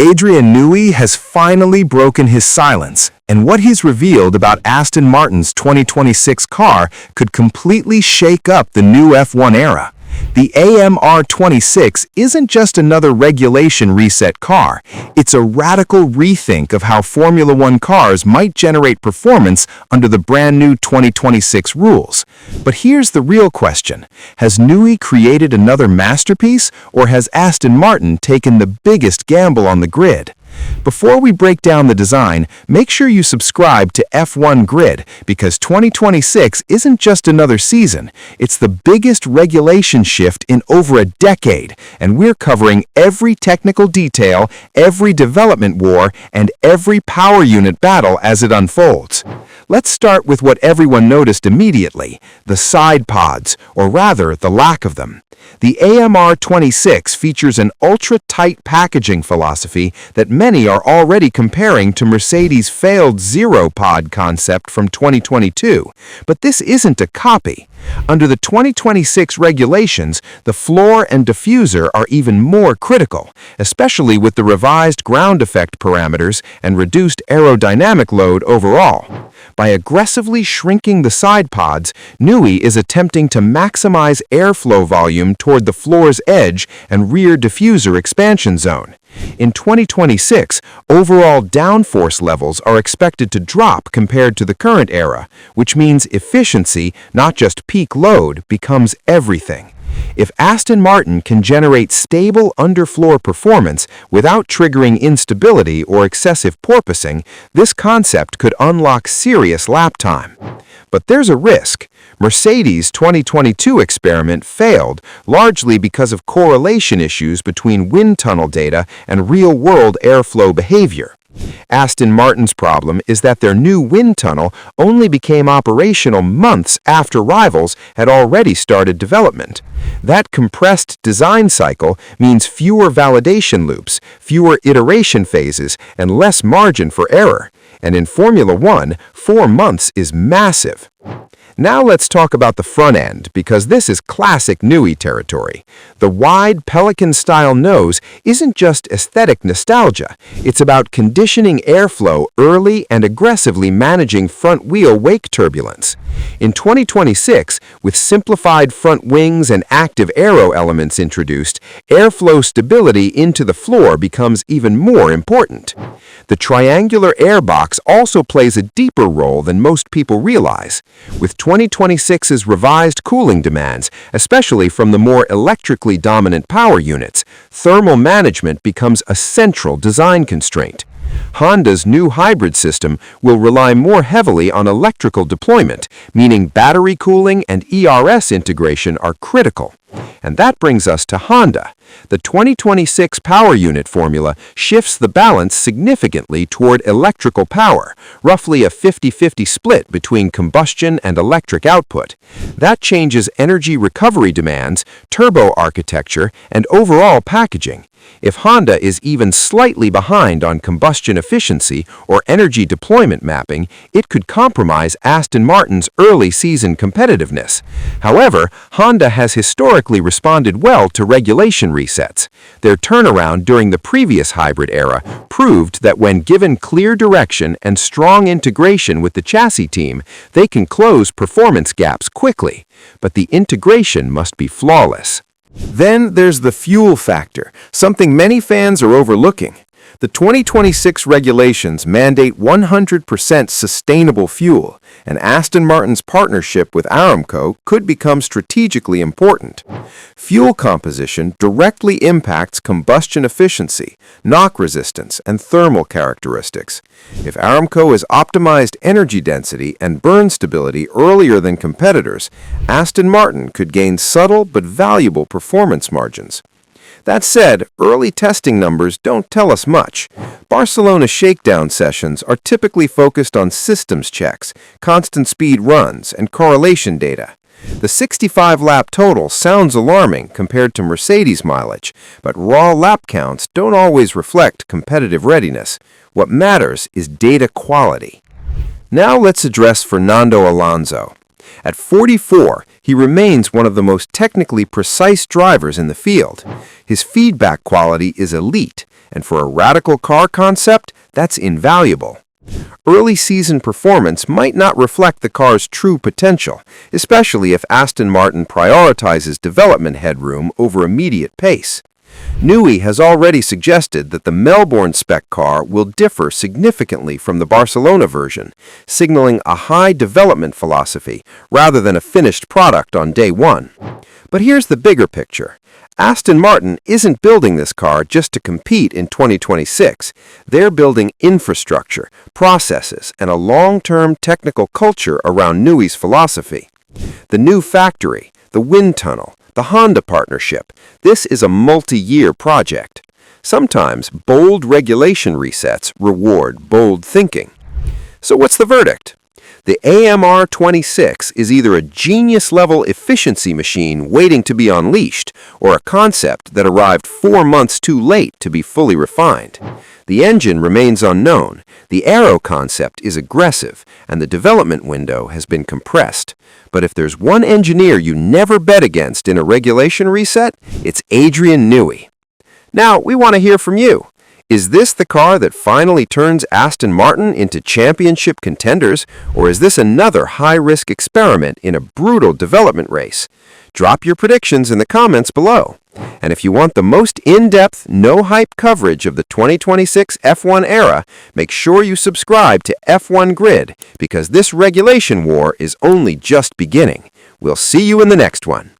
Adrian Newey has finally broken his silence, and what he's revealed about Aston Martin's 2026 car could completely shake up the new F1 era. The AMR26 isn't just another regulation reset car, it's a radical rethink of how Formula One cars might generate performance under the brand new 2026 rules. But here's the real question. Has Newey created another masterpiece, or has Aston Martin taken the biggest gamble on the grid? Before we break down the design, make sure you subscribe to F1 Grid, because 2026 isn't just another season, it's the biggest regulation shift in over a decade, and we're covering every technical detail, every development war, and every power unit battle as it unfolds. Let's start with what everyone noticed immediately, the side pods, or rather, the lack of them. The AMR26 features an ultra-tight packaging philosophy that many are already comparing to Mercedes' failed zero-pod concept from 2022. But this isn't a copy. Under the 2026 regulations, the floor and diffuser are even more critical, especially with the revised ground effect parameters and reduced aerodynamic load overall. By aggressively shrinking the side pods, Newey is attempting to maximize airflow volume toward the floor's edge and rear diffuser expansion zone. In 2026, overall downforce levels are expected to drop compared to the current era, which means efficiency, not just peak load, becomes everything. If Aston Martin can generate stable underfloor performance without triggering instability or excessive porpoising, this concept could unlock serious lap time. But there's a risk. Mercedes' 2022 experiment failed largely because of correlation issues between wind tunnel data and real-world airflow behavior. Aston Martin's problem is that their new wind tunnel only became operational months after rivals had already started development. That compressed design cycle means fewer validation loops, fewer iteration phases, and less margin for error. And in Formula One, 4 months is massive. Now let's talk about the front end, because this is classic Newey territory. The wide Pelican-style nose isn't just aesthetic nostalgia, it's about conditioning airflow early and aggressively managing front-wheel wake turbulence. In 2026, with simplified front wings and active aero elements introduced, airflow stability into the floor becomes even more important. The triangular airbox also plays a deeper role than most people realize. With 2026's revised cooling demands, especially from the more electrically dominant power units, thermal management becomes a central design constraint. Honda's new hybrid system will rely more heavily on electrical deployment, meaning battery cooling and ERS integration are critical. And that brings us to Honda. The 2026 power unit formula shifts the balance significantly toward electrical power, roughly a 50-50 split between combustion and electric output. That changes energy recovery demands, turbo architecture, and overall packaging. If Honda is even slightly behind on combustion efficiency or energy deployment mapping, it could compromise Aston Martin's early season competitiveness. However, Honda has historically responded well to regulation resets. Their turnaround during the previous hybrid era proved that when given clear direction and strong integration with the chassis team, they can close performance gaps quickly. But the integration must be flawless. Then there's the fuel factor, something many fans are overlooking. The 2026 regulations mandate 100% sustainable fuel, and Aston Martin's partnership with Aramco could become strategically important. Fuel composition directly impacts combustion efficiency, knock resistance, and thermal characteristics. If Aramco has optimized energy density and burn stability earlier than competitors, Aston Martin could gain subtle but valuable performance margins. That said, early testing numbers don't tell us much. Barcelona shakedown sessions are typically focused on systems checks, constant speed runs, and correlation data. The 65-lap total sounds alarming compared to Mercedes mileage, but raw lap counts don't always reflect competitive readiness. What matters is data quality. Now let's address Fernando Alonso. At 44, he remains one of the most technically precise drivers in the field. His feedback quality is elite, And for a radical car concept, that's invaluable. Early season performance might not reflect the car's true potential, especially if Aston Martin prioritizes development headroom over immediate pace. Newey has already suggested that the Melbourne spec car will differ significantly from the Barcelona version, signaling a high development philosophy rather than a finished product on day one. But here's the bigger picture. Aston Martin isn't building this car just to compete in 2026. They're building infrastructure, processes, and a long-term technical culture around Newey's philosophy. The new factory, the wind tunnel, the Honda partnership, this is a multi-year project. Sometimes bold regulation resets reward bold thinking. So what's the verdict? The AMR26 is either a genius-level efficiency machine waiting to be unleashed, or a concept that arrived 4 months too late to be fully refined. The engine remains unknown, the aero concept is aggressive, and the development window has been compressed. But if there's one engineer you never bet against in a regulation reset, it's Adrian Newey. Now, we want to hear from you. Is this the car that finally turns Aston Martin into championship contenders, or is this another high-risk experiment in a brutal development race? Drop your predictions in the comments below. And if you want the most in-depth, no-hype coverage of the 2026 F1 era, make sure you subscribe to F1 Grid, because this regulation war is only just beginning. We'll see you in the next one.